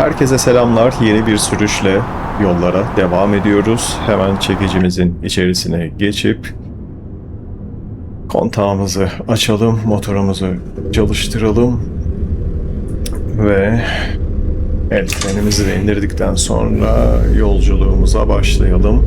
Herkese selamlar. Yeni bir sürüşle yollara devam ediyoruz. Hemen çekicimizin içerisine geçip kontağımızı açalım, motorumuzu çalıştıralım ve el frenimizi de indirdikten sonra yolculuğumuza başlayalım.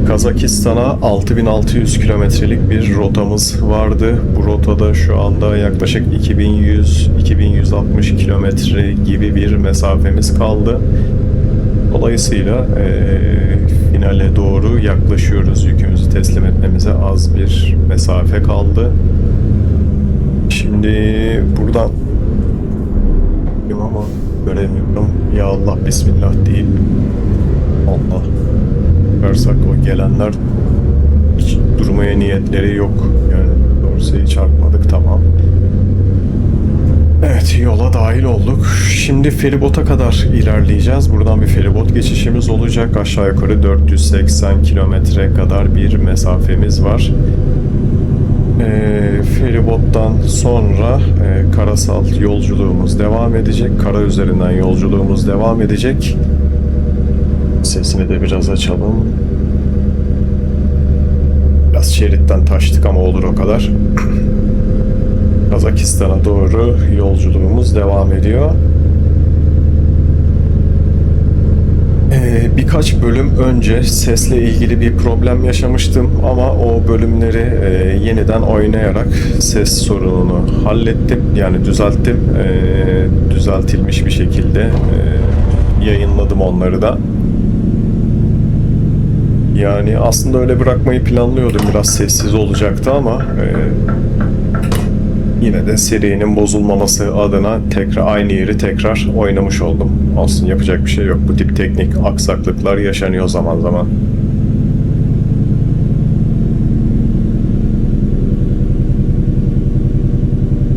Kazakistan'a 6600 kilometrelik bir rotamız vardı. Bu rotada şu anda yaklaşık 2100-2160 kilometre gibi bir mesafemiz kaldı. Dolayısıyla finale doğru yaklaşıyoruz. Yükümüzü teslim etmemize az bir mesafe kaldı. Şimdi buradan ama göremiyorum. Ya Allah Bismillah deyip Allah varsak o gelenler hiç durmaya niyetleri yok. Yani dorsayı çarpmadık, tamam. Evet, yola dahil olduk. Şimdi feribota kadar ilerleyeceğiz. Buradan bir feribot geçişimiz olacak. Aşağı yukarı 480 kilometre kadar bir mesafemiz var. Feribottan sonra karasal yolculuğumuz devam edecek. Kara üzerinden yolculuğumuz devam edecek. Sesini de biraz açalım. Biraz şeritten taştık ama olur o kadar. Kazakistan'a doğru yolculuğumuz devam ediyor. Birkaç bölüm önce sesle ilgili bir problem yaşamıştım ama o bölümleri yeniden oynayarak ses sorununu hallettim. Yani düzelttim. Düzeltilmiş bir şekilde yayınladım onları da. Yani aslında öyle bırakmayı planlıyordum. Biraz sessiz olacaktı ama yine de serinin bozulmaması adına aynı yeri tekrar oynamış oldum. Aslında yapacak bir şey yok. Bu tip teknik aksaklıklar yaşanıyor zaman zaman.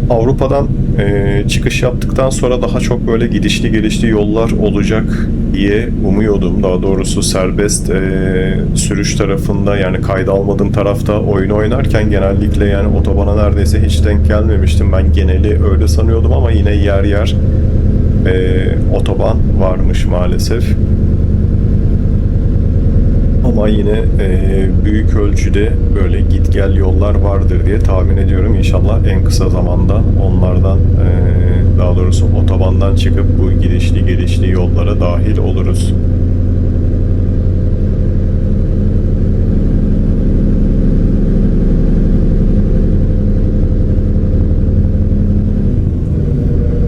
Avrupa'dan çıkış yaptıktan sonra daha çok böyle gidişli gelişli yollar olacak diye umuyordum. Daha doğrusu serbest sürüş tarafında, yani kayda almadığım tarafta oyun oynarken genellikle yani otobana neredeyse hiç denk gelmemiştim. Ben geneli öyle sanıyordum ama yine yer yer otoban varmış maalesef. Ama yine büyük ölçüde böyle git gel yollar vardır diye tahmin ediyorum. İnşallah en kısa zamanda onlardan daha doğrusu otobandan çıkıp bu gidişli gelişli yollara dahil oluruz.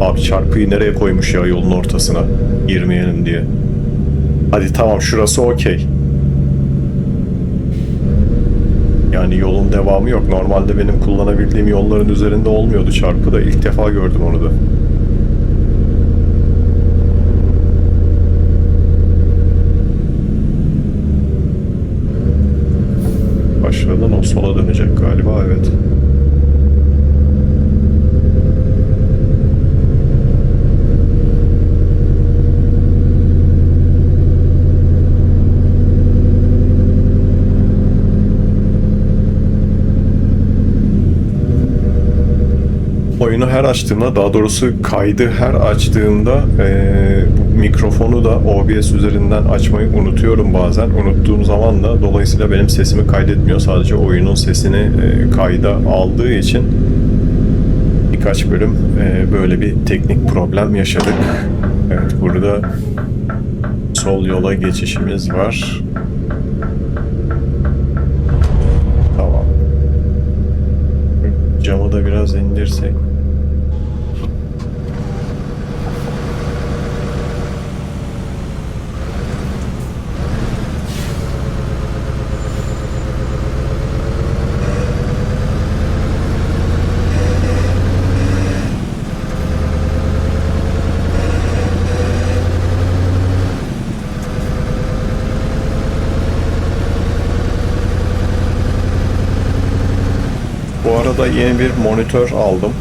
Abi çarpıyı nereye koymuş ya yolun ortasına? Girmeyelim diye. Hadi tamam, şurası okey. Yani yolun devamı yok. Normalde benim kullanabildiğim yolların üzerinde olmuyordu çarpıda. İlk defa gördüm onu da. Aşağıdan o sola dönecek galiba, evet. Oyunu her açtığımda, daha doğrusu kaydı her açtığımda mikrofonu da OBS üzerinden açmayı unutuyorum bazen. Unuttuğum zaman da dolayısıyla benim sesimi kaydetmiyor. Sadece oyunun sesini kayda aldığı için birkaç bölüm böyle bir teknik problem yaşadık. Evet, burada sol yola geçişimiz var. Tamam. Camı da biraz indirsek. Bu arada yeni bir monitör aldım.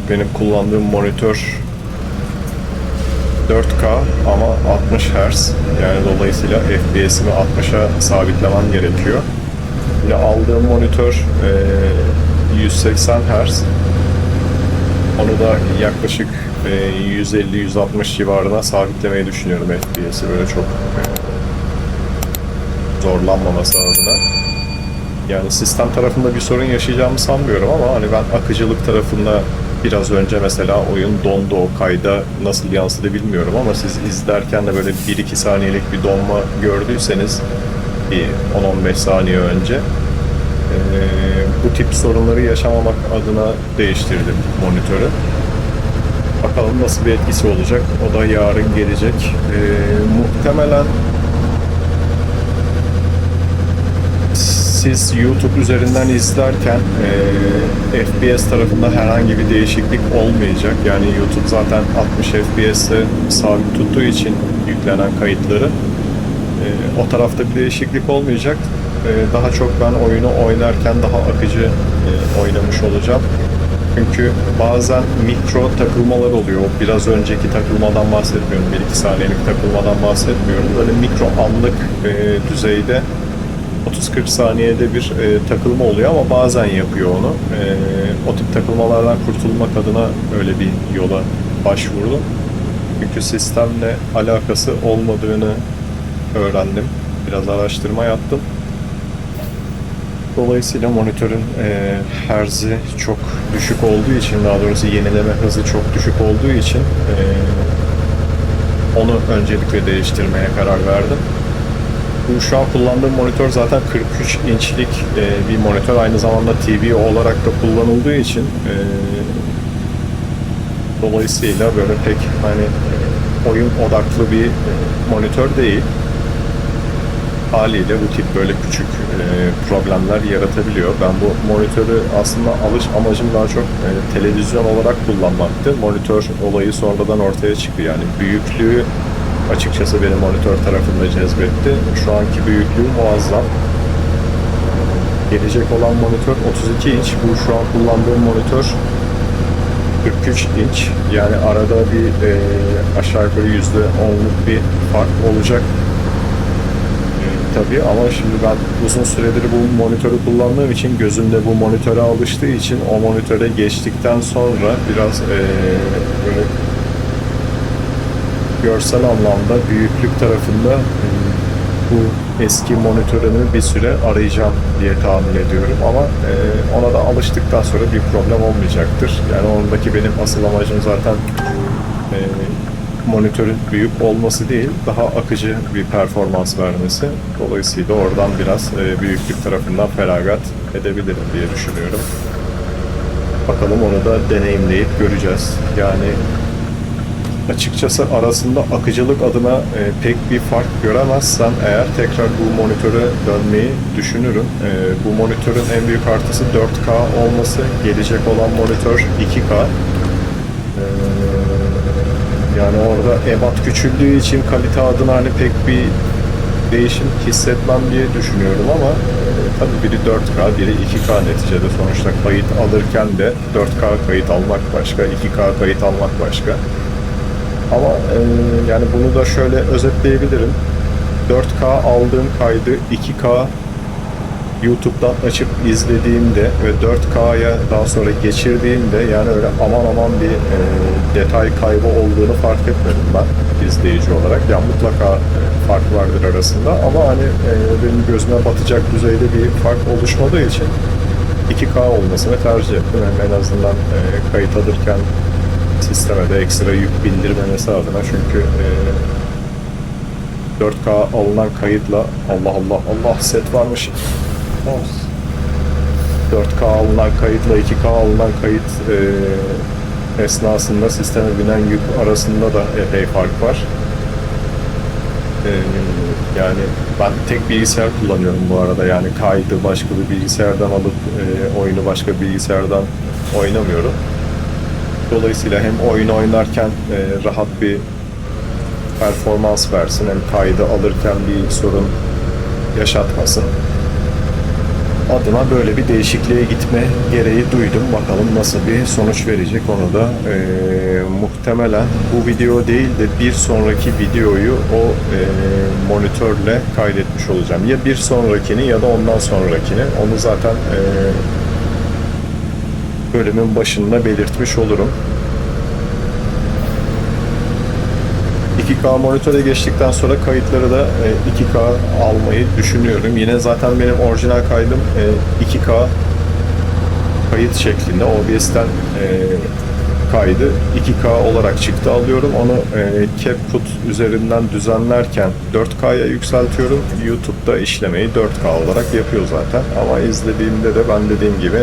Benim kullandığım monitör 4K ama 60 Hz. Yani dolayısıyla FPS'imi 60'a sabitlemem gerekiyor. Yine aldığım monitör 180 Hz. Onu da yaklaşık 150-160 civarına sabitlemeyi düşünüyorum FPS'i böyle çok zorlanmaması adına. Yani sistem tarafında bir sorun yaşayacağımı sanmıyorum ama hani ben akıcılık tarafında biraz önce mesela oyun dondu, o kayda nasıl yansıdı bilmiyorum ama siz izlerken de böyle 1-2 saniyelik bir donma gördüyseniz bir 10-15 saniye önce bu tip sorunları yaşamamak adına değiştirdim monitörü. Bakalım nasıl bir etkisi olacak. O da yarın gelecek. Muhtemelen siz YouTube üzerinden izlerken FPS tarafında herhangi bir değişiklik olmayacak. Yani YouTube zaten 60 FPS'te sabit tuttuğu için yüklenen kayıtları o tarafta bir değişiklik olmayacak. Daha çok ben oyunu oynarken daha akıcı oynamış olacağım. Çünkü bazen mikro takılmalar oluyor. Biraz önceki takılmadan bahsetmiyorum. 1-2 saniyelik takılmadan bahsetmiyorum. Böyle mikro anlık düzeyde 30-40 saniyede bir takılma oluyor ama bazen yapıyor onu. O tip takılmalardan kurtulmak adına öyle bir yola başvurdum. Çünkü sistemle alakası olmadığını öğrendim. Biraz araştırma yaptım. Dolayısıyla monitörün herzi çok düşük olduğu için, daha doğrusu yenileme hızı çok düşük olduğu için onu öncelikle değiştirmeye karar verdim. Bu şu an kullandığım monitör zaten 43 inçlik bir monitör. Aynı zamanda TV olarak da kullanıldığı için dolayısıyla böyle pek hani oyun odaklı bir monitör değil. Haliyle bu tip böyle küçük problemler yaratabiliyor. Ben bu monitörü aslında alış amacım daha çok televizyon olarak kullanmaktı. Monitör olayı sonradan ortaya çıktı. Yani büyüklüğü açıkçası beni monitör tarafında cezbetti. Şu anki büyüklüğü muazzam. Gelecek olan monitör 32 inç. Bu şu an kullandığım monitör 43 inç. Yani arada bir aşağı yukarı %10'luk bir fark olacak. Tabii ama şimdi ben uzun süredir bu monitörü kullandığım için gözümde bu monitöre alıştığı için o monitöre geçtikten sonra biraz böyle görsel anlamda büyüklük tarafında bu eski monitörümü bir süre arayacağım diye tahmin ediyorum ama ona da alıştıktan sonra bir problem olmayacaktır. Yani ondaki benim asıl amacım zaten monitörün büyük olması değil, daha akıcı bir performans vermesi. Dolayısıyla oradan biraz büyüklük tarafından feragat edebilirim diye düşünüyorum. Bakalım onu da deneyimleyip göreceğiz. Yani açıkçası arasında akıcılık adına pek bir fark göremezsem eğer tekrar bu monitöre dönmeyi düşünürüm. Bu monitörün en büyük artısı 4K olması. Gelecek olan monitör 2K. Yani orada ebat küçüldüğü için kalite adına hani pek bir değişim hissetmem diye düşünüyorum ama tabii biri 4K, biri 2K neticede. Sonuçta kayıt alırken de 4K kayıt almak başka, 2K kayıt almak başka. Ama yani bunu da şöyle özetleyebilirim. 4K aldığım kaydı 2K YouTube'dan açıp izlediğimde ve 4K'ya daha sonra geçirdiğimde yani öyle aman aman bir detay kaybı olduğunu fark etmedim ben izleyici olarak. Yani mutlaka fark vardır arasında ama hani benim gözüme batacak düzeyde bir fark oluşmadığı için 2K olmasını tercih ettim. Hem en azından kayıt alırken sisteme de ekstra yük bindirmemesi adına çünkü 4K alınan kayıtla Allah set varmış. 4K alınan kayıtla 2K alınan kayıt esnasında sisteme binen yük arasında da epey fark var. Yani ben tek bilgisayar kullanıyorum bu arada. Yani kaydı başka bir bilgisayardan alıp oyunu başka bir bilgisayardan oynamıyorum. Dolayısıyla hem oyun oynarken rahat bir performans versin hem kaydı alırken bir sorun yaşatmasın adına böyle bir değişikliğe gitme gereği duydum. Bakalım nasıl bir sonuç verecek onu da muhtemelen bu video değil de bir sonraki videoyu o monitörle kaydetmiş olacağım. Ya bir sonrakini ya da ondan sonrakini. Onu zaten bölümün başında belirtmiş olurum. 2K monitöre geçtikten sonra kayıtları da 2K almayı düşünüyorum. Yine zaten benim orijinal kaydım 2K kayıt şeklinde OBS'ten kaydı 2K olarak çıktı alıyorum. Onu CapCut üzerinden düzenlerken 4K'ya yükseltiyorum. YouTube'da işlemeyi 4K olarak yapıyor zaten. Ama izlediğimde de ben dediğim gibi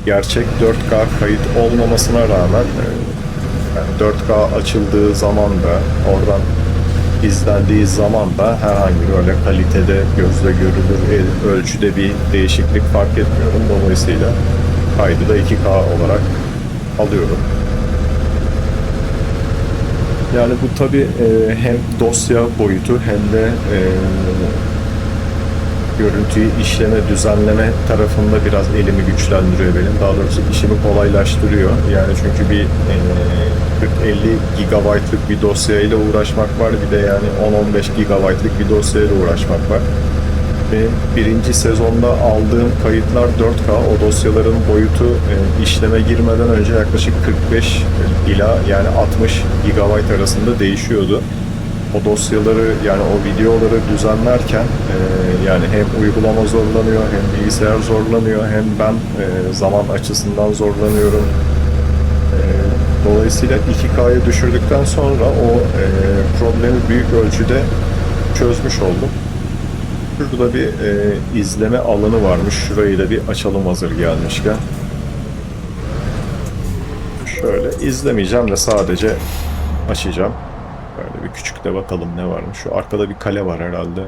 gerçek 4K kayıt olmamasına rağmen yani 4K açıldığı zaman da oradan izlendiği zaman da herhangi böyle kalitede gözle görülür ölçüde bir değişiklik fark etmiyorum. Dolayısıyla kaydı da 2K olarak alıyorum. Yani bu tabi hem dosya boyutu hem de görüntüyü işleme, düzenleme tarafında biraz elimi güçlendiriyor benim. Daha doğrusu işimi kolaylaştırıyor. Yani çünkü bir 40-50 GB'lık bir dosyayla uğraşmak var. Bir de yani 10-15 GB'lık bir dosyayla uğraşmak var. Benim birinci sezonda aldığım kayıtlar 4K. O dosyaların boyutu işleme girmeden önce yaklaşık 45 ila yani 60 GB arasında değişiyordu. O dosyaları yani o videoları düzenlerken yani hem uygulama zorlanıyor hem bilgisayar zorlanıyor hem ben zaman açısından zorlanıyorum. Dolayısıyla 2K'ya düşürdükten sonra o problemi büyük ölçüde çözmüş oldum. Şurada bir izleme alanı varmış. Şurayı da bir açalım hazır gelmişken. Şöyle izlemeyeceğim de sadece açacağım. Böyle bir küçük de bakalım ne varmış. Şu arkada bir kale var herhalde.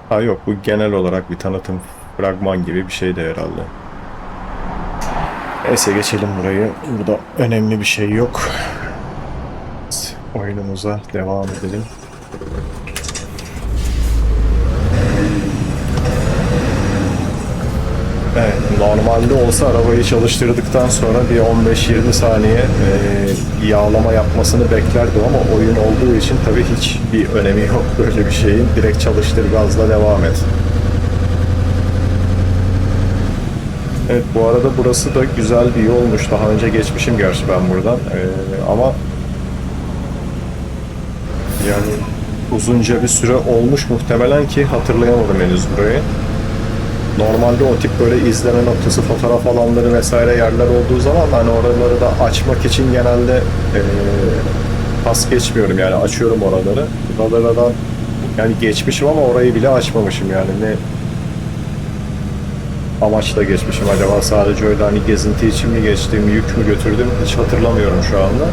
Ha yok, bu genel olarak bir tanıtım fragman gibi bir şey de herhalde. Neyse geçelim burayı. Burada önemli bir şey yok. Oyunumuza devam edelim. Evet, normalde olsa arabayı çalıştırdıktan sonra bir 15-20 saniye yağlama yapmasını beklerdim ama oyun olduğu için tabii hiç bir önemi yok böyle bir şeyin. Direkt çalıştır, gazla devam et. Evet, bu arada burası da güzel bir yolmuş. Daha önce geçmişim gerçi ben buradan. Ama yani uzunca bir süre olmuş muhtemelen ki hatırlayamadım henüz burayı. Normalde o tip böyle izleme noktası, fotoğraf alanları vesaire yerler olduğu zaman hani oraları da açmak için genelde pas geçmiyorum yani açıyorum oraları. Buralardan yani geçmişim ama orayı bile açmamışım yani ne amaçla geçmişim acaba, sadece öyle hani gezinti için mi geçtim, yük mü götürdüm hiç hatırlamıyorum şu anda.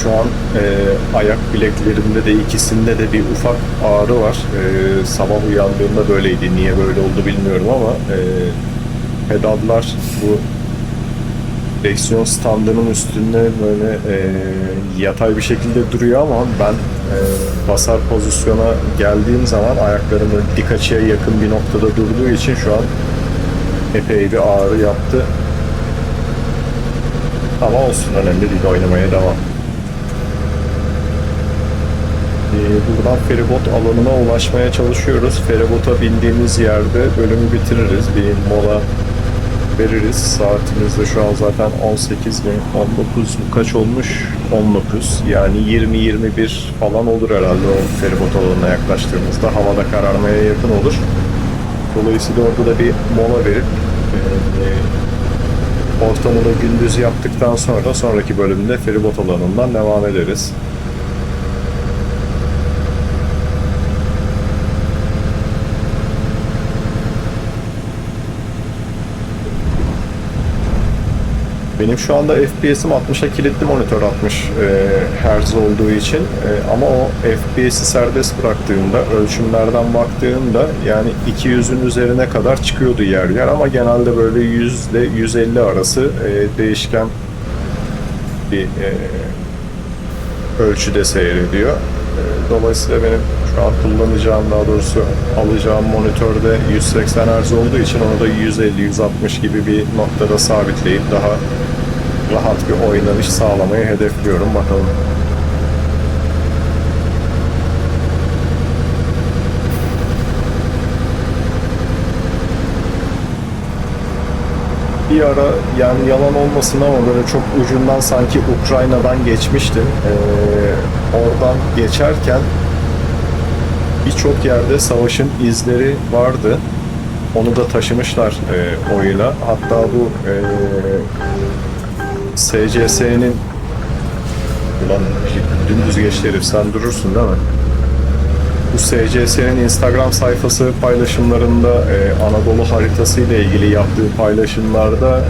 Şu an ayak bileklerimde de ikisinde de bir ufak ağrı var. Sabah uyandığımda böyleydi. Niye böyle oldu bilmiyorum ama pedallar bu direksiyon standının üstünde böyle yatay bir şekilde duruyor ama ben basar pozisyona geldiğim zaman ayaklarım dik açıya yakın bir noktada durduğu için şu an epey bir ağrı yaptı. Ama olsun, önemli değil, oynamaya devam. Buradan feribot alanına ulaşmaya çalışıyoruz. Feribota bindiğimiz yerde bölümü bitiririz. Bir mola veririz. Saatimiz de şu an zaten 18 mi? 19 mu? Kaç olmuş? 19. Yani 20-21 falan olur herhalde o feribot alanına yaklaştığımızda. Havada kararmaya yakın olur. Dolayısıyla orada da bir mola verip ortamını gündüz yaptıktan sonra sonraki bölümde feribot alanından devam ederiz. Benim şu anda FPS'im 60'a kilitli, monitör 60 Hz olduğu için ama o FPS'i serbest bıraktığımda, ölçümlerden baktığımda yani 200'ün üzerine kadar çıkıyordu yer yer ama genelde böyle 100 ile 150 arası değişken bir ölçüde seyrediyor. Dolayısıyla benim şu an kullanacağım, daha doğrusu alacağım monitörde 180 Hz olduğu için onu da 150-160 gibi bir noktada sabitleyip daha rahat bir oynanış sağlamayı hedefliyorum. Bakalım. Bir ara yani yalan olmasın ama böyle çok ucundan sanki Ukrayna'dan geçmiştim. Oradan geçerken birçok yerde savaşın izleri vardı. Onu da taşımışlar oyuna. Hatta bu SCS'nin ulan dümdüz geçti herif, sen durursun değil mi? Bu SCS'nin Instagram sayfası paylaşımlarında Anadolu haritası ile ilgili yaptığı paylaşımlarda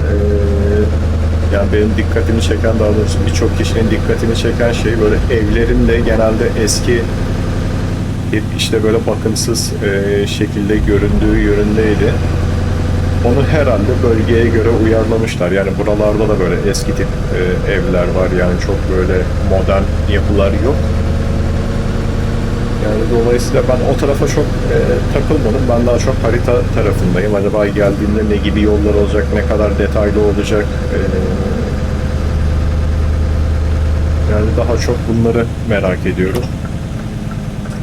yani benim dikkatimi çeken, daha doğrusu birçok kişinin dikkatini çeken şey böyle evlerin de genelde eski işte böyle bakımsız şekilde göründüğü yönündeydi. Onu herhalde bölgeye göre uyarlamışlar. Yani buralarda da böyle eski tip evler var. Yani çok böyle modern yapılar yok. Yani dolayısıyla ben o tarafa çok takılmadım. Ben daha çok harita tarafındayım. Acaba geldiğimde ne gibi yollar olacak, ne kadar detaylı olacak. Yani daha çok bunları merak ediyorum.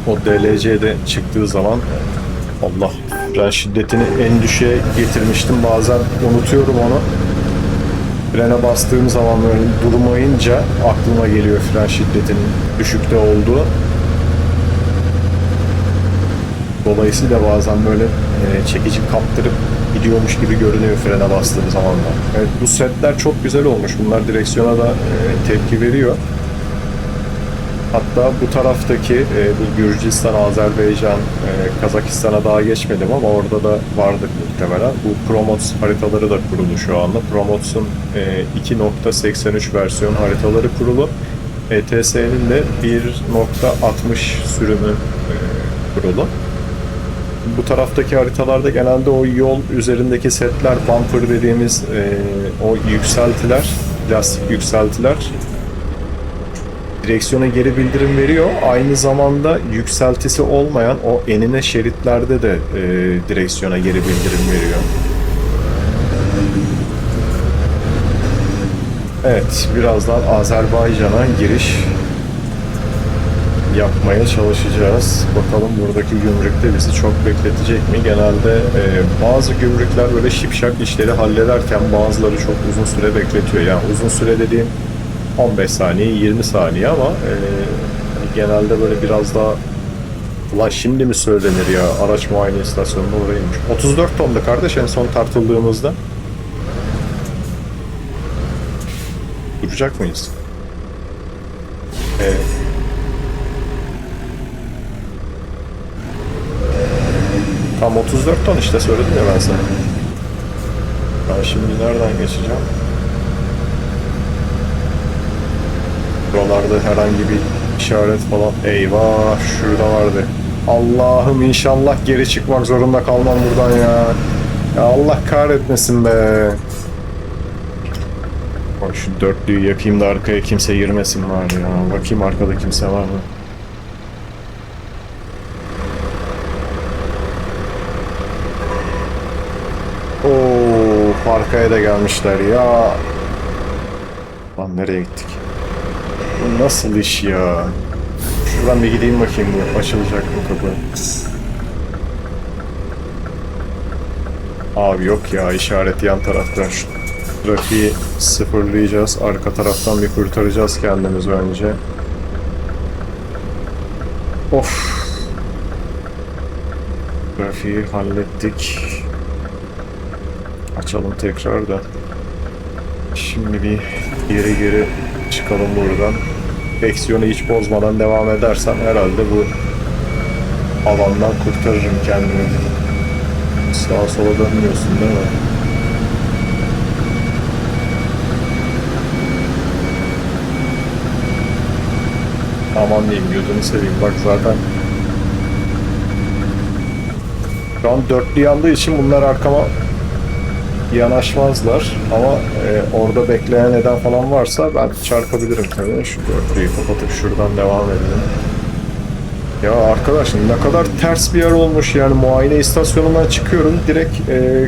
O DLC'de çıktığı zaman Allah, fren şiddetini en düşüğe getirmiştim. Bazen unutuyorum onu. Frene bastığım zaman böyle durmayınca aklıma geliyor fren şiddetinin düşükte olduğu. Dolayısıyla bazen böyle çekici kaptırıp gidiyormuş gibi görünüyor frene bastığım zaman da. Evet, bu setler çok güzel olmuş. Bunlar direksiyona da tepki veriyor. Hatta bu taraftaki bu Gürcistan, Azerbaycan, Kazakistan'a daha geçmedim ama orada da vardık muhtemelen. Bu Promots haritaları da kurulu şu anda. Promots'un 2.83 versiyon haritaları kurulu. ETS'nin de 1.60 sürümü kurulu. Bu taraftaki haritalarda genelde o yol üzerindeki setler, bumper dediğimiz o yükseltiler, lastik yükseltiler direksiyona geri bildirim veriyor. Aynı zamanda yükseltisi olmayan o enine şeritlerde de direksiyona geri bildirim veriyor. Evet, birazdan Azerbaycan'a giriş yapmaya çalışacağız. Bakalım buradaki gümrükte bizi çok bekletecek mi? Genelde bazı gümrükler böyle şipşak işleri hallederken bazıları çok uzun süre bekletiyor. Yani uzun süre dediğim 15 saniye, 20 saniye ama genelde böyle biraz daha ulan şimdi mi söylenir ya, araç muayene istasyonunda oraymış. 34 tondu kardeş en son tartıldığımızda. Duracak mıyız? Tam 34 ton işte, söyledim ya ben sana. Ben şimdi nereden geçeceğim? Buralarda herhangi bir işaret falan. Eyvah, şurada vardı. Allah'ım inşallah geri çıkmak zorunda kalmam buradan ya. Ya Allah kahretmesin be. Bak şu dörtlüyü yakayım da arkaya kimse girmesin var ya. Bakayım arkada kimse var mı? Oo, arkaya da gelmişler ya. Lan nereye gittik? Bu nasıl iş ya? Şuradan bir gideyim bakayım, bu açılacak mı kapı? Abi yok ya, işaret yan tarafta. Şu trafiği sıfırlayacağız. Arka taraftan bir kurtaracağız kendimizi önce. Of. Trafiği hallettik. Açalım tekrar da. Şimdi bir geri çıkalım buradan. Direksiyonu hiç bozmadan devam edersem herhalde bu alandan kurtarırım kendimi. Sağa sola dönmüyorsun değil mi? Aman diyeyim, gözünü seveyim. Bak zaten şu an dörtlü yandığı için bunlar arkama yanaşmazlar ama orada bekleyen neden falan varsa ben çarpabilirim tabii. Şu dörtlüyü kapatıp şuradan devam edelim. Ya arkadaş ne kadar ters bir yer olmuş yani, muayene istasyonundan çıkıyorum direkt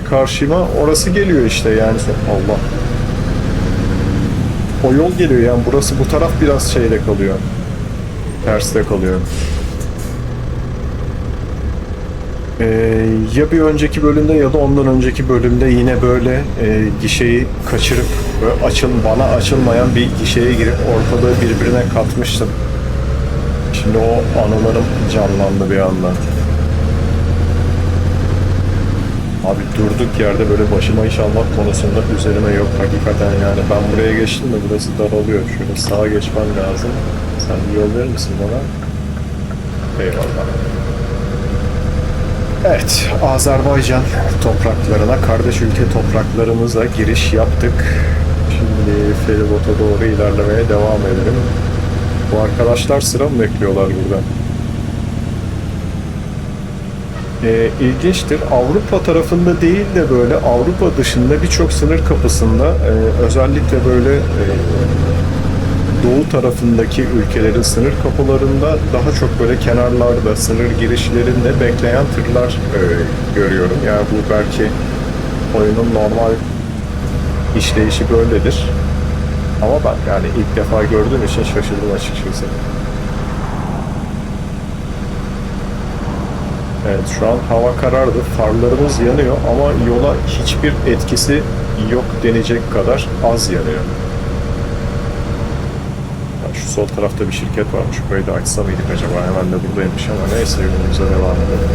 karşıma orası geliyor işte yani. Allah. o yol geliyor yani, burası bu taraf biraz şeyde kalıyor. Terste kalıyor. Ya bir önceki bölümde ya da ondan önceki bölümde yine böyle gişeyi kaçırıp böyle bana açılmayan bir gişeye girip ortalığı birbirine katmıştım. Şimdi o anılarım canlandı bir anda. Abi durduk yerde böyle başıma iş almak konusunda üzerime yok hakikaten yani. Ben buraya geçtim de burası daralıyor. Şöyle sağa geçmem lazım. Sen bir yol verir misin bana? Eyvallah. Evet, Azerbaycan topraklarına, kardeş ülke topraklarımıza giriş yaptık. Şimdi feribota doğru ilerlemeye devam edelim. Bu arkadaşlar sıra mı bekliyorlar burada? İlginçtir. Avrupa tarafında değil de böyle Avrupa dışında birçok sınır kapısında özellikle böyle doğu tarafındaki ülkelerin sınır kapılarında daha çok böyle kenarlarda, sınır girişlerinde bekleyen tırlar görüyorum. Yani bu belki oyunun normal işleyişi böyledir. Ama ben yani ilk defa gördüğüm için şaşırdım açıkçası. Evet, şu an hava karardı. Farlarımız yanıyor ama yola hiçbir etkisi yok denecek kadar az yanıyor. Şu sol tarafta bir şirket varmış. Burayı da açsa mıydık acaba? Hemen de buradaymış ama neyse, yolumuza devam edelim.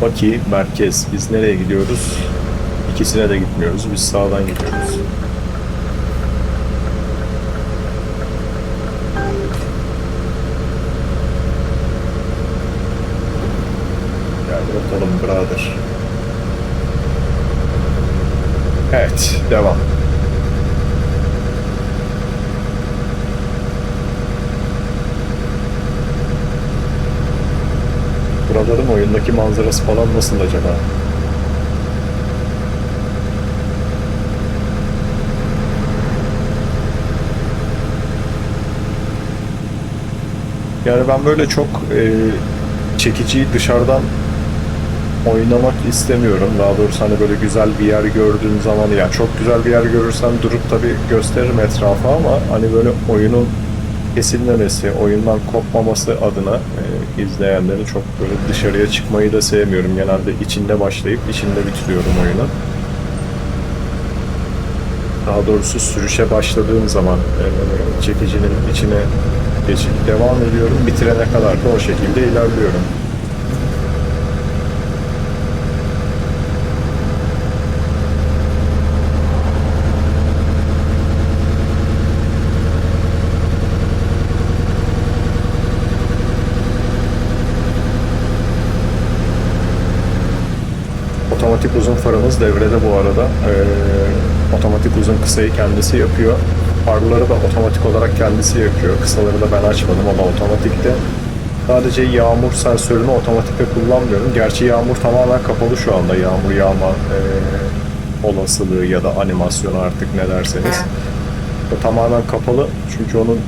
Baki merkez. Biz nereye gidiyoruz? İkisine de gitmiyoruz. Biz sağdan gidiyoruz. Gel bakalım brother. Evet, devam. Buraların oyundaki manzarası falan nasıl acaba? Yani ben böyle çok çekici dışarıdan oynamak istemiyorum. Daha doğrusu hani böyle güzel bir yer gördüğüm zaman, ya çok güzel bir yer görürsem durup tabii gösteririm etrafa ama hani böyle oyunun kesilmemesi, oyundan kopmaması adına izleyenleri çok böyle dışarıya çıkmayı da sevmiyorum. Genelde içinde başlayıp içinde bitiriyorum oyunu. Daha doğrusu sürüşe başladığım zaman çekicinin içine geçip devam ediyorum. Bitirene kadar da o şekilde ilerliyorum. Otomatik uzun farımız devrede bu arada. Otomatik uzun kısayı kendisi yapıyor. Farları da otomatik olarak kendisi yakıyor. Kısaları da ben açmadım ama otomatikte. Sadece yağmur sensörünü otomatikte kullanmıyorum. Gerçi yağmur tamamen kapalı şu anda. Yağmur yağma olasılığı ya da animasyonu, artık ne derseniz. O tamamen kapalı. Çünkü onun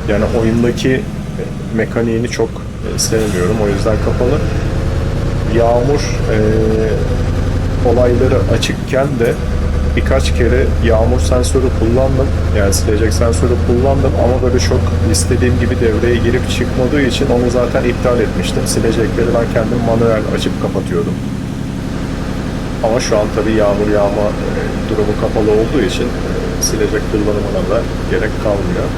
yani oyundaki mekaniğini çok sevmiyorum. O yüzden kapalı. Yağmur olayları açıkken de birkaç kere yağmur sensörü kullandım. Yani silecek sensörü kullandım ama böyle çok istediğim gibi devreye girip çıkmadığı için onu zaten iptal etmiştim. Silecekleri ben kendim manuel açıp kapatıyordum. Ama şu an tabii yağmur yağma durumu kapalı olduğu için silecek kullanımına da gerek kalmıyor.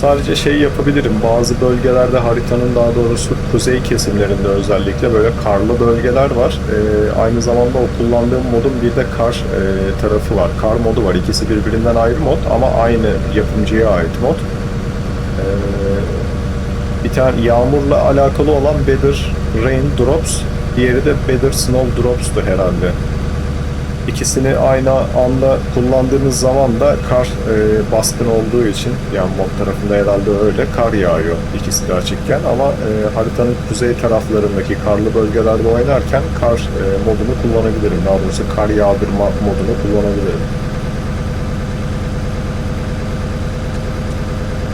Sadece şey yapabilirim, bazı bölgelerde haritanın, daha doğrusu kuzey kesimlerinde özellikle böyle karlı bölgeler var. Aynı zamanda o kullandığım modun bir de kar tarafı var. Kar modu var. İkisi birbirinden ayrı mod ama aynı yapımcıya ait mod. Bir tane yağmurla alakalı olan Better Rain Drops, diğeri de Better Snow Drops'tu herhalde. İkisini aynı anda kullandığınız zaman da kar baskın olduğu için, yani mod tarafında herhalde öyle, kar yağıyor ikisi de açıkken ama haritanın kuzey taraflarındaki karlı bölgelerde oynarken kar modunu kullanabilirim. Daha doğrusu kar yağdırma modunu kullanabilirim.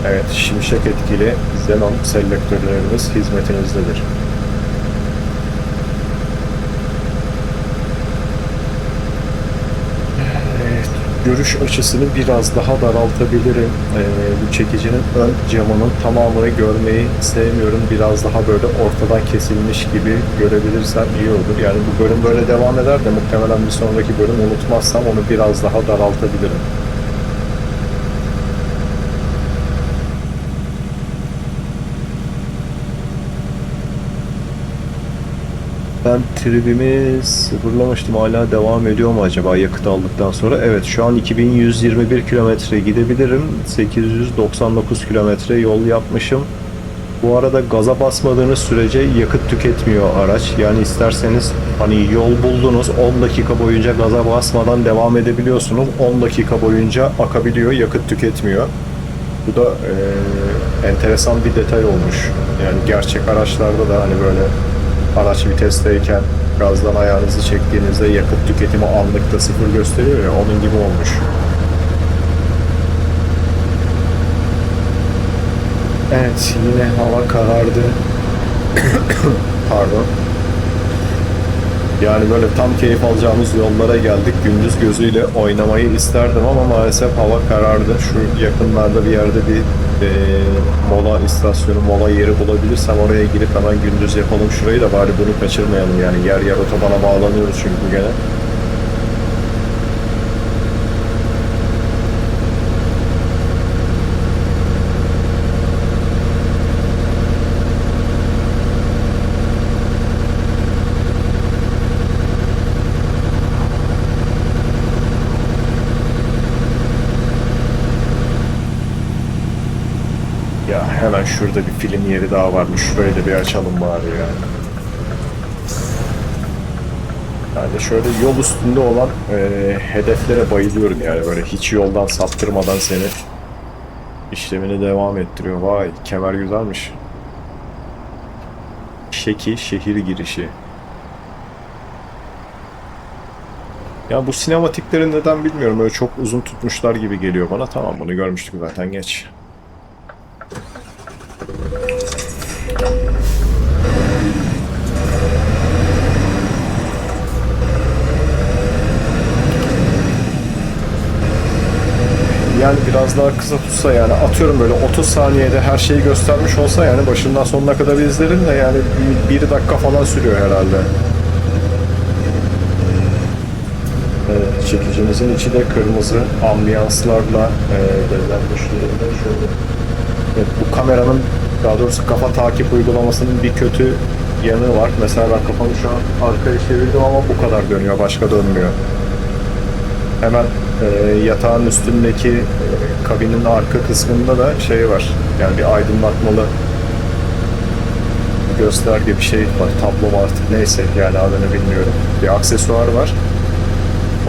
Evet, şimşek etkili Xenon selektörlerimiz hizmetinizdedir. görüş açısını biraz daha daraltabilirim. Bu çekicinin ön camının tamamını görmeyi sevmiyorum. Biraz daha böyle ortadan kesilmiş gibi görebilirsem iyi olur. Yani bu bölüm böyle devam eder de muhtemelen bir sonraki bölüm unutmazsam onu biraz daha daraltabilirim. Ben tribimi sıfırlamıştım. Hala devam ediyor mu acaba yakıt aldıktan sonra? Evet, şu an 2121 kilometre gidebilirim. 899 kilometre yol yapmışım. Bu arada gaza basmadığınız sürece yakıt tüketmiyor araç. Yani isterseniz hani yol buldunuz 10 dakika boyunca gaza basmadan devam edebiliyorsunuz. 10 dakika boyunca akabiliyor, yakıt tüketmiyor. Bu da enteresan bir detay olmuş. Yani gerçek araçlarda da hani böyle araç vitesteyken gazdan ayağınızı çektiğinizde yakıt tüketimi anlıkta sıfır gösteriyor ya, onun gibi olmuş. Evet, yine hava karardı. Pardon. Yani böyle tam keyif alacağımız yollara geldik. Gündüz gözüyle oynamayı isterdim ama maalesef hava karardı. Şu yakınlarda bir yerde bir mola istasyonu, mola yeri bulabilirsem oraya girip hemen gündüz yapalım şurayı da bari bunu kaçırmayalım. Yani yer yer otobana bağlanıyoruz çünkü gene. Ya hemen şurada bir film yeri daha varmış. Şurayı da bir açalım bari ya. Yani şöyle yol üstünde olan hedeflere bayılıyorum yani böyle hiç yoldan saptırmadan seni işlemini devam ettiriyor. Vay, kemer güzelmiş. Şeki şehir girişi. Ya bu sinematikleri neden bilmiyorum. Öyle çok uzun tutmuşlar gibi geliyor bana. Tamam, bunu görmüştük zaten, geç. Yani biraz daha kısa tutsa, yani atıyorum böyle 30 saniyede her şeyi göstermiş olsa yani başından sonuna kadar izlerim de yani bir dakika falan sürüyor herhalde. Evet, çekicimizin içi de kırmızı ambiyanslarla bezenmiş durumda. Şöyle. Evet, bu kameranın, daha doğrusu kafa takip uygulamasının bir kötü yanı var. Mesela ben kafamı şu an arkaya çevirdim ama bu kadar dönüyor, başka dönmüyor. Hemen yatağın üstündeki kabinin arka kısmında da şey var. Yani bir aydınlatmalı gösterge bir şey var. Tablo mu artık neyse, yani adını bilmiyorum. Bir aksesuar var.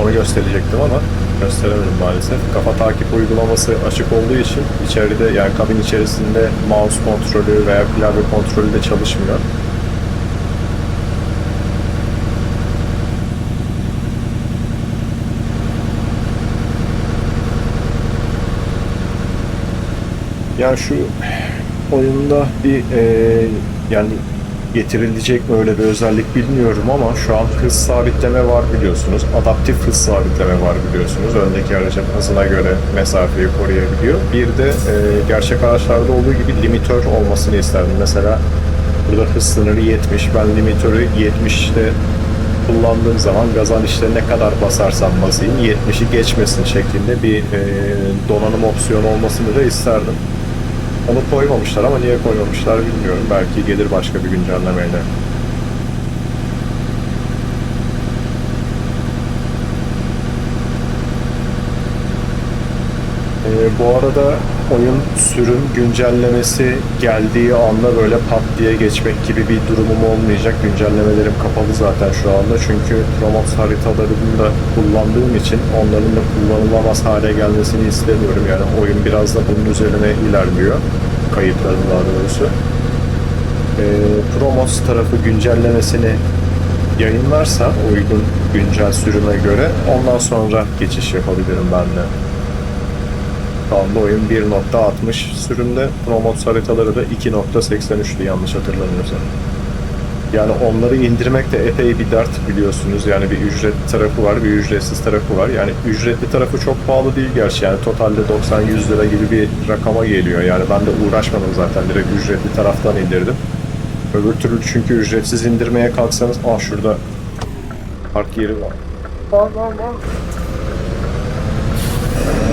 Onu gösterecektim ama gösteremedim maalesef. Kafa takip uygulaması açık olduğu için içeride, yani kabin içerisinde mouse kontrolü veya klavye kontrolü de çalışmıyor. Yani şu oyunda bir yani getirilecek mi öyle bir özellik bilmiyorum ama şu an hız sabitleme var biliyorsunuz. Adaptif hız sabitleme var biliyorsunuz. Öndeki aracın hızına göre mesafeyi koruyabiliyor. Bir de gerçek araçlarda olduğu gibi limitör olmasını isterdim. Mesela burada hız sınırı 70. Ben limitörü 70'te kullandığım zaman gazan işte ne kadar basarsam basayım 70'i geçmesin şeklinde bir donanım opsiyonu olmasını da isterdim. Onu koymamışlar ama niye koymamışlar bilmiyorum. Belki gelir başka bir güncellemeyle. Bu arada oyun sürüm güncellemesi geldiği anda böyle pat diye geçmek gibi bir durumum olmayacak. Güncellemelerim kapalı zaten şu anda. Çünkü Promox haritalarını da kullandığım için onların da kullanılamaz hale gelmesini istemiyorum. Yani oyun biraz da bunun üzerine ilerliyor. Kayıtların daha doğrusu. Promox tarafı güncellemesini yayınlarsa uygun güncel sürüme göre ondan sonra geçiş yapabilirim ben de. Şu anda oyun 1.60 sürümde. Promox haritaları da 2.83'tü yanlış hatırlamıyorsam. Yani onları indirmek de epey bir dert biliyorsunuz. Yani bir ücretli tarafı var, bir ücretsiz tarafı var. Yani ücretli tarafı çok pahalı değil gerçi. Yani totalde 90-100 lira gibi bir rakama geliyor. Yani ben de uğraşmadım zaten. Direkt ücretli taraftan indirdim. Öbür türlü çünkü ücretsiz indirmeye kalksanız... Şurada park yeri var.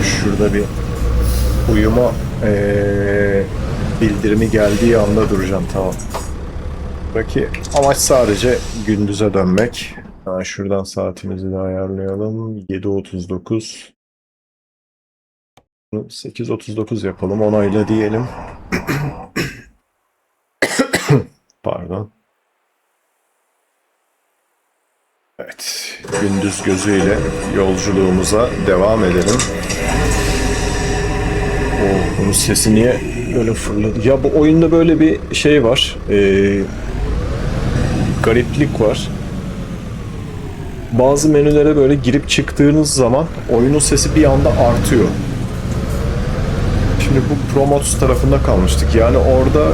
Şurada bir uyuma bildirimi geldiği anda duracağım. Tamam. Buradaki amaç sadece gündüze dönmek. Şuradan saatimizi de ayarlayalım. 7:39. 8:39 yapalım. Onayla diyelim. Pardon. Evet. Gündüz gözüyle yolculuğumuza devam edelim. Bunun sesi niye böyle fırladı? Ya bu oyunda böyle bir şey var. Gariplik var. Bazı menülere böyle girip çıktığınız zaman oyunun sesi bir anda artıyor. Şimdi bu Promotes tarafında kalmıştık. Yani orada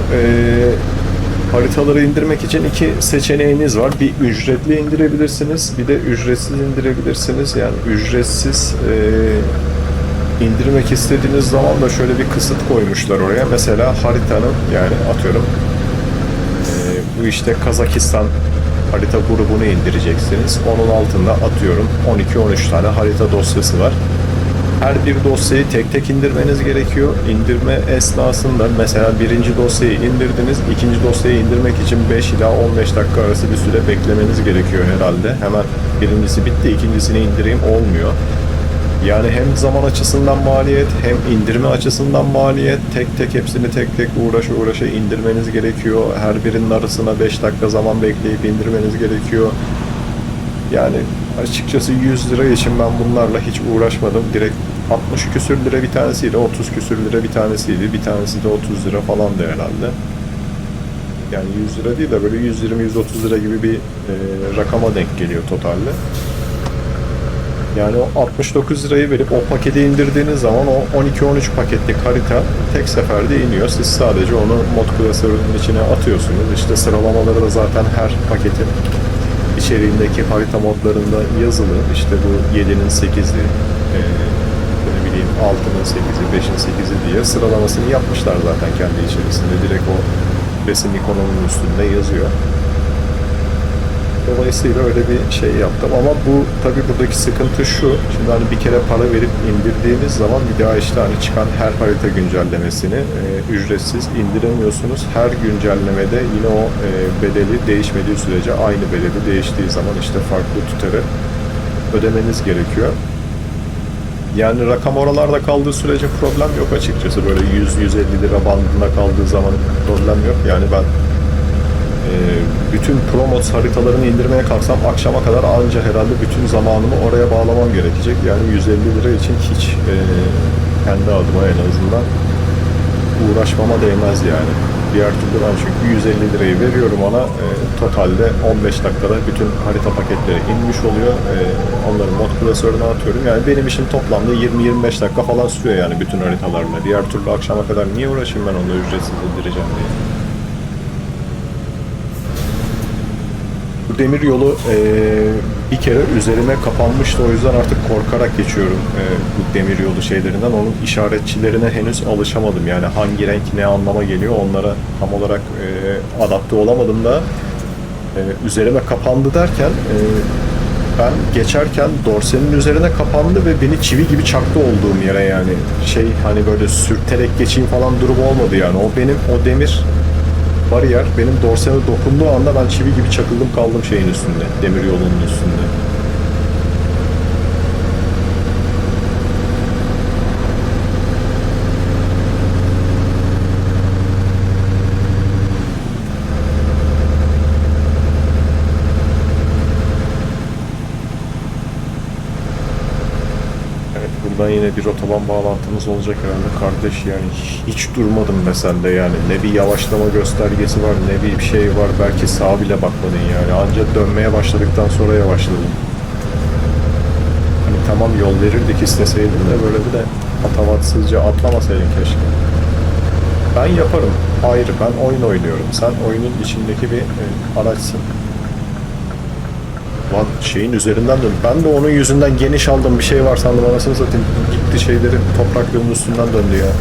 haritaları indirmek için iki seçeneğiniz var. Bir ücretli indirebilirsiniz, bir de ücretsiz indirebilirsiniz. Yani ücretsiz indirmek istediğiniz zaman da şöyle bir kısıt koymuşlar oraya. Mesela haritanın, yani atıyorum bu işte Kazakistan harita grubunu indireceksiniz. Onun altında atıyorum 12-13 tane harita dosyası var. Her bir dosyayı tek tek indirmeniz gerekiyor. İndirme esnasında mesela birinci dosyayı indirdiniz, ikinci dosyayı indirmek için 5 ila 15 dakika arası bir süre beklemeniz gerekiyor herhalde. Hemen birincisi bitti, ikincisini indireyim olmuyor. Yani hem zaman açısından maliyet, hem indirme açısından maliyet. Tek tek hepsini tek tek uğraşa indirmeniz gerekiyor. Her birinin arasına 5 dakika zaman bekleyip indirmeniz gerekiyor. Yani açıkçası 100 lira için ben bunlarla hiç uğraşmadım. Direkt 60 küsür lira bir tanesiydi, 30 küsür lira bir tanesiydi. Bir tanesi de 30 lira falandı herhalde. Yani 100 lira değil de böyle 120-130 lira gibi bir rakama denk geliyor totalde. Yani o 69 lirayı verip o paketi indirdiğiniz zaman o 12-13 paketlik harita tek seferde iniyor. Siz sadece onu mod klasörünün içine atıyorsunuz. İşte sıralamaları da zaten her paketin içeriğindeki harita modlarında yazılı. İşte bu 7'nin 8'i, ne bileyim 6'nın 8'i, 5'in 8'i diye sıralamasını yapmışlar zaten kendi içerisinde. Direkt o resim ikonunun üstünde yazıyor. Dolayısıyla öyle bir şey yaptım ama bu tabii buradaki sıkıntı şu. Şimdi hani bir kere para verip indirdiğiniz zaman bir daha işte hani çıkan her harita güncellemesini ücretsiz indiremiyorsunuz. Her güncellemede yine o bedeli değişmediği sürece aynı bedeli değiştiği zaman işte farklı tutarı ödemeniz gerekiyor. Yani rakam oralarda kaldığı sürece problem yok açıkçası. Böyle 100-150 lira bandında kaldığı zaman problem yok. Yani ben bütün Promotes haritalarını indirmeye kalksam akşama kadar anca herhalde bütün zamanımı oraya bağlamam gerekecek. Yani 150 lira için hiç kendi adıma en azından uğraşmama değmez yani. Diğer türlü ben çünkü 150 lirayı veriyorum ona, totalde 15 dakikada bütün harita paketleri inmiş oluyor. Onları mod klasörüne atıyorum. Yani benim işim toplamda 20-25 dakika falan sürüyor yani bütün haritalarla. Diğer türlü akşama kadar niye uğraşayım ben onu ücretsiz indireceğim diye. Bu demir yolu bir kere üzerime kapanmıştı, o yüzden artık korkarak geçiyorum bu demir yolu şeylerinden. Onun işaretçilerine henüz alışamadım. Yani hangi renk ne anlama geliyor onlara tam olarak adapte olamadım da üzerime kapandı derken ben geçerken dorsenin üzerine kapandı ve beni çivi gibi çaktı olduğum yere yani. Şey hani böyle sürterek geçeyim falan durumu olmadı yani. O benim o demir bariyer benim dorseme dokunduğu anda ben çivi gibi çakıldım kaldım şeyin üstünde, demir yolunun üstünde. Evet, buradan yine bir otoban bağlantımız olacak herhalde kardeş, yani hiç durmadım be sen de yani. Ne bir yavaşlama göstergesi var, ne bir şey var, belki sağa bile bakmadın yani. Ancak dönmeye başladıktan sonra yavaşladım. Hani tamam, yol verirdik isteseydin de böyle bir de patavatsızca atlamasaydın keşke. Ben yaparım. Ayrı. Ben oyun oynuyorum. Sen oyunun içindeki bir araçsın. Lan şeyin üzerinden dön. Ben de onun yüzünden geniş aldığım bir şey var sandım. Anasını satayım. Gitti şeyleri toprak yolun üstünden döndü ya.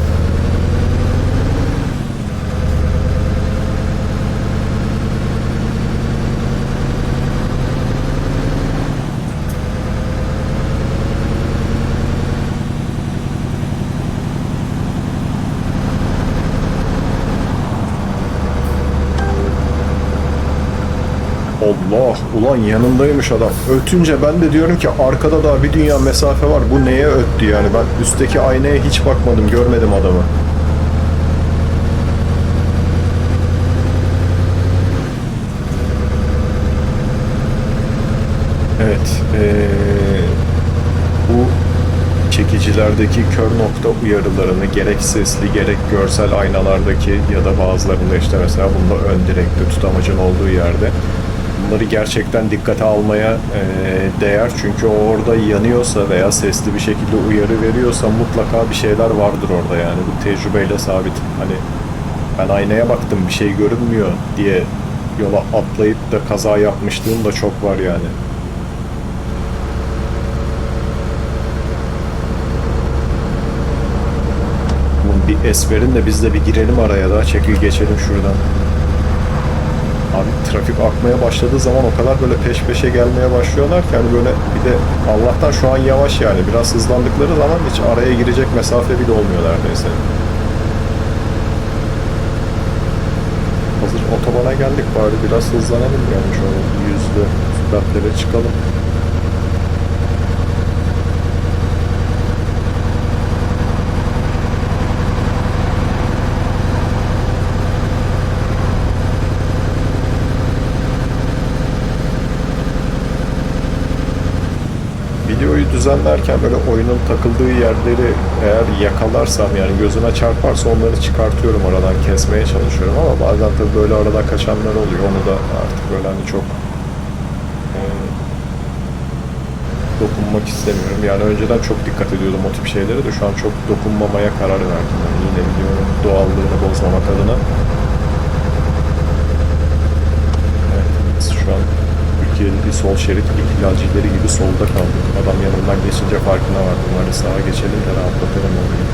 Allah! Ulan yanındaymış adam. Ötünce ben de diyorum ki arkada daha bir dünya mesafe var. Bu neye öttü yani? Ben üstteki aynaya hiç bakmadım. Görmedim adamı. Evet. Bu çekicilerdeki kör nokta uyarılarını gerek sesli gerek görsel aynalardaki ya da bazılarında işte mesela bunda ön direkte tutamacın olduğu yerde bunları gerçekten dikkate almaya değer. Çünkü o orada yanıyorsa veya sesli bir şekilde uyarı veriyorsa mutlaka bir şeyler vardır orada yani. Bu tecrübeyle sabit. Hani ben aynaya baktım bir şey görünmüyor diye yola atlayıp da kaza yapmışlığım da çok var yani. Bir es verin de biz de bir girelim araya da çekil geçelim şuradan. Abi trafik akmaya başladığı zaman o kadar böyle peş peşe gelmeye başlıyorlar ki hani böyle bir de Allah'tan şu an yavaş yani biraz hızlandıkları zaman hiç araya girecek mesafe bile olmuyor neredeyse. Hazır otobana geldik bari biraz hızlanalım yani şu an yüzde süratlere çıkalım. Videoyu düzenlerken böyle oyunun takıldığı yerleri eğer yakalarsam yani gözüme çarparsa onları çıkartıyorum aradan kesmeye çalışıyorum ama bazen tabii böyle arada kaçanlar oluyor onu da artık böyle hani çok dokunmak istemiyorum yani önceden çok dikkat ediyordum o tip şeylere de şu an çok dokunmamaya karar verdim yani yine videonun doğallığını bozmamak adına. Evet, şu an Türkiye'deki sol şerit ihlalcileri gibi solda kaldık. Adam yanından geçince farkına vardım. Hani sağa geçelim de rahatlatalım orayı.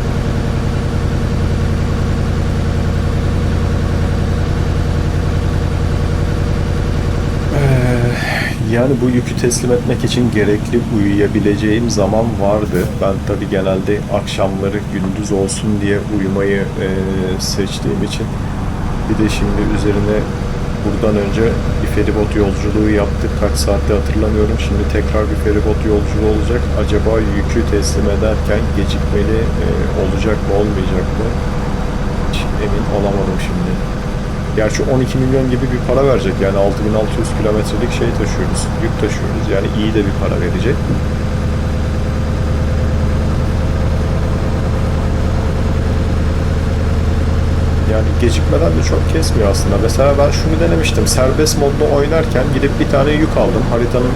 Yani bu yükü teslim etmek için gerekli uyuyabileceğim zaman vardı. Ben tabii genelde akşamları gündüz olsun diye uyumayı seçtiğim için bir de şimdi üzerine buradan önce bir feribot yolculuğu yaptık. Kaç saatte hatırlamıyorum. Şimdi tekrar bir feribot yolculuğu olacak. Acaba yükü teslim ederken gecikmeli olacak mı olmayacak mı? Hiç emin olamadım şimdi. Gerçi 12 milyon gibi bir para verecek. Yani 6600 kilometrelik şey taşıyoruz. Yük taşıyoruz. Yani iyi de bir para verecek. Yani gecikmeden de çok kesmiyor aslında. Mesela ben şunu denemiştim. Serbest modda oynarken gidip bir tane yük aldım. Haritanın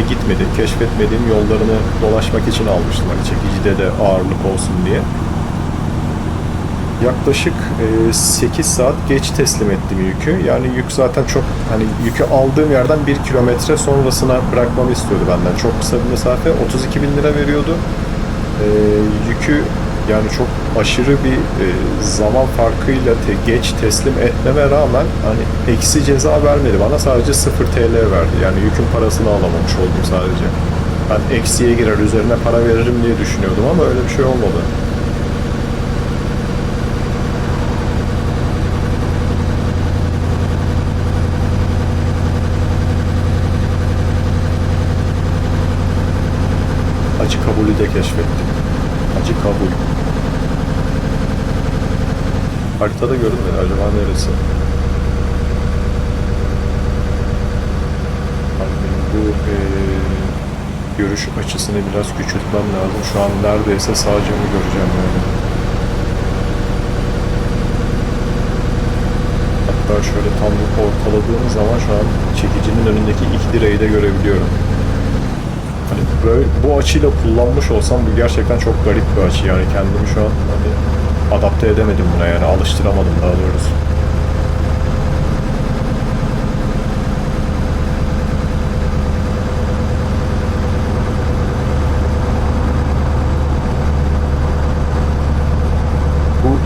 gitmedi, keşfetmediğim yollarını dolaşmak için almıştım. Hani çekicide de ağırlık olsun diye. Yaklaşık 8 saat geç teslim ettim yükü. Yani yük zaten çok hani yükü aldığım yerden 1 kilometre sonrasına bırakmamı istiyordu benden. Çok kısa bir mesafe. 32 bin lira veriyordu. Yükü yani çok aşırı bir zaman farkıyla geç teslim etmeme rağmen hani eksi ceza vermedi bana. Sadece 0 TL verdi. Yani yükün parasını alamamış oldum sadece. Ben eksiye girer üzerine para veririm diye düşünüyordum ama öyle bir şey olmadı. Acı kabulü de keşfettim. Acı kabul. Haritada görünmüyor. Acaba neresi? Hani benim bu görüş açısını biraz küçültmem lazım. Şu an neredeyse sağ camı göreceğim yani. Hatta şöyle tam ortaladığım zaman şu an çekicinin önündeki iki direği de görebiliyorum. Hani böyle bu açıyla kullanmış olsam bu gerçekten çok garip bir açı yani kendimi şu an hani adapte edemedim buna, yani alıştıramadım daha doğrusu.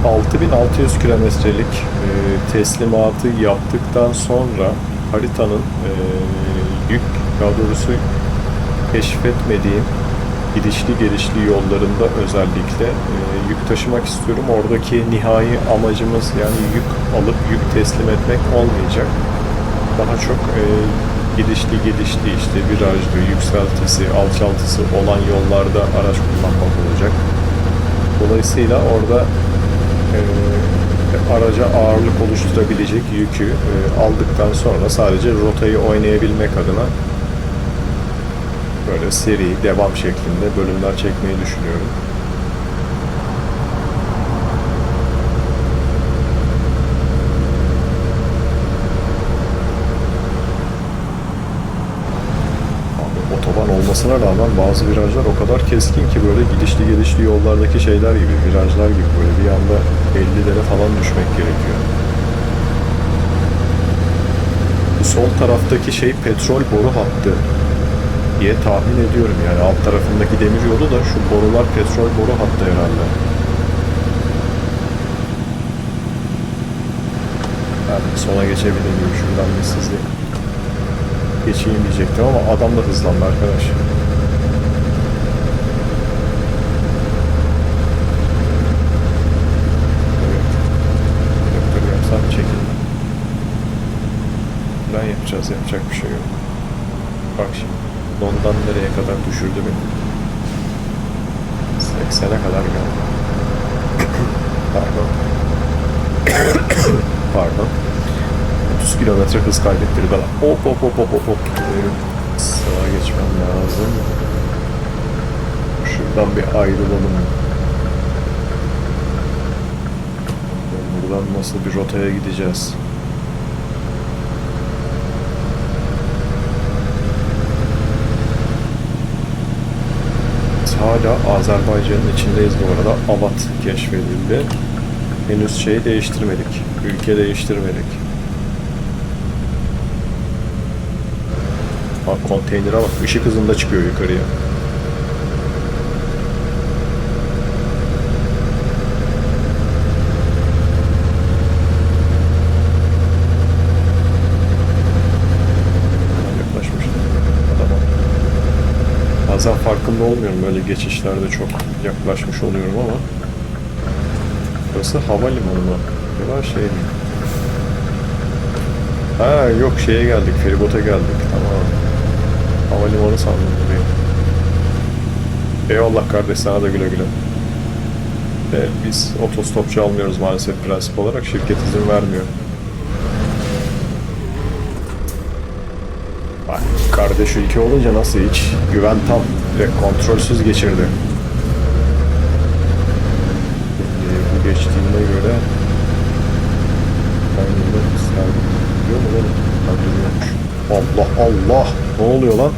Bu 6600 kilometrelik teslimatı yaptıktan sonra haritanın yük, daha doğrusu keşfetmediğim gidişli gelişli yollarında özellikle yük taşımak istiyorum. Oradaki nihai amacımız yani yük alıp yük teslim etmek olmayacak. Daha çok gidişli gelişli işte virajlı, yükseltisi, alçaltısı olan yollarda araç kullanmak olacak. Dolayısıyla orada araca ağırlık oluşturabilecek yükü aldıktan sonra sadece rotayı oynayabilmek adına böyle seri, devam şeklinde bölümler çekmeyi düşünüyorum. Abi, otoban olmasına rağmen bazı virajlar o kadar keskin ki böyle gidişli gelişli yollardaki şeyler gibi, virajlar gibi böyle bir anda 50'lere falan düşmek gerekiyor. Bu sol taraftaki şey petrol boru hattı diye tahmin ediyorum, yani alt tarafındaki demir yolu da şu borular petrol boru hattı herhalde. Ben sola geçebilir miyim? Şuradan bir sizi geçeyim diyecektim ama adam da hızlandı arkadaş. Evet. Doktor yapsam çekilme. Ben yapacağız, yapacak bir şey yok. Bak şimdi. Ondan nereye kadar düşürdü beni? 80'e kadar geldi. Pardon. Pardon. 30 kilometre hız kaybettirdi bana. Hop hop hop hop hop hop. Sağa geçmem lazım. Şuradan bir ayrılalım. Buradan nasıl bir rotaya gideceğiz? Hala Azerbaycan'ın içindeyiz bu arada. Avat keşfedildi. Henüz şey değiştirmedik. Ülke değiştirmedik. Bak konteynere bak. Işık hızında çıkıyor yukarıya. Yaklaşmış. Adama. Bazen farkında olmuyorum. Böyle geçişlerde çok yaklaşmış oluyorum ama. Burası havalimanı mı? Ya şey mi? Ha yok, şeye geldik. Feribota geldik. Tamam. Havalimanı sandım burayı. Eyvallah kardeş, sana da güle güle. Biz otostopçu almıyoruz maalesef prensip olarak. Şirket izin vermiyor. Bak, kardeş ülke olunca nasıl hiç güven tam ve kontrolsüz geçirdi. Bu geçtiğine göre ben yine isterdim. Biliyor mu oğlum? Ben duruyormuş. Allah Allah! Ne oluyor lan?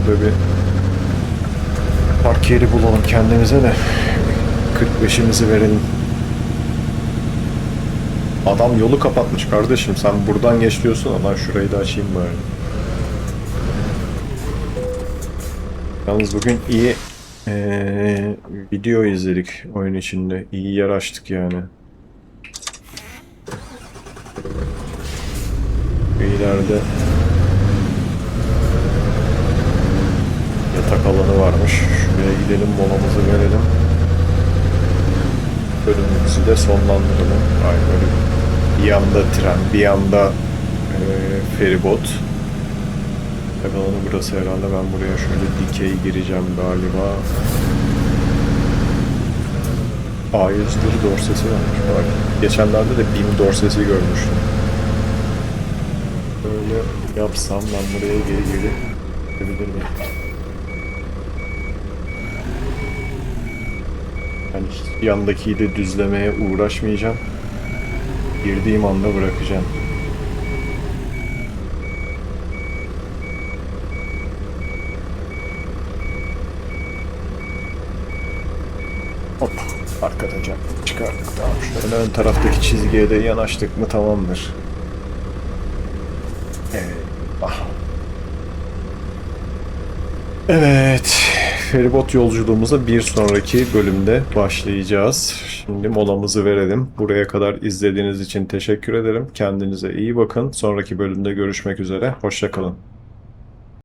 Burada bir park yeri bulalım kendimize de 45'imizi verelim. Adam yolu kapatmış kardeşim. Sen buradan geç diyorsun. Lan şurayı da açayım bari. Yalnız bugün iyi video izledik oyun içinde. İyi yer açtık yani. İleride yatak alanı varmış. Şuraya gidelim, molamızı verelim. Bölümümüzü de sonlandıralım. Aynen öyle. Bir yanda tren, bir yanda feribot. Yatak alanı burası herhalde. Ben buraya şöyle dikey gireceğim galiba. A101 dorsesi varmış. Bak, geçenlerde de BİM dorsesi görmüştüm. Böyle yapsam ben buraya geri gidebilir miyim? Yani yandakiyi de düzlemeye uğraşmayacağım. Girdiğim anda bırakacağım. Arkadan cam çıkardık. Tamam. Şöyle ön taraftaki çizgiye de yanaştık mı tamamdır. Evet. Ah. Evet. Feribot yolculuğumuza bir sonraki bölümde başlayacağız. Şimdi molamızı verelim. Buraya kadar izlediğiniz için teşekkür ederim. Kendinize iyi bakın. Sonraki bölümde görüşmek üzere. Hoşça kalın.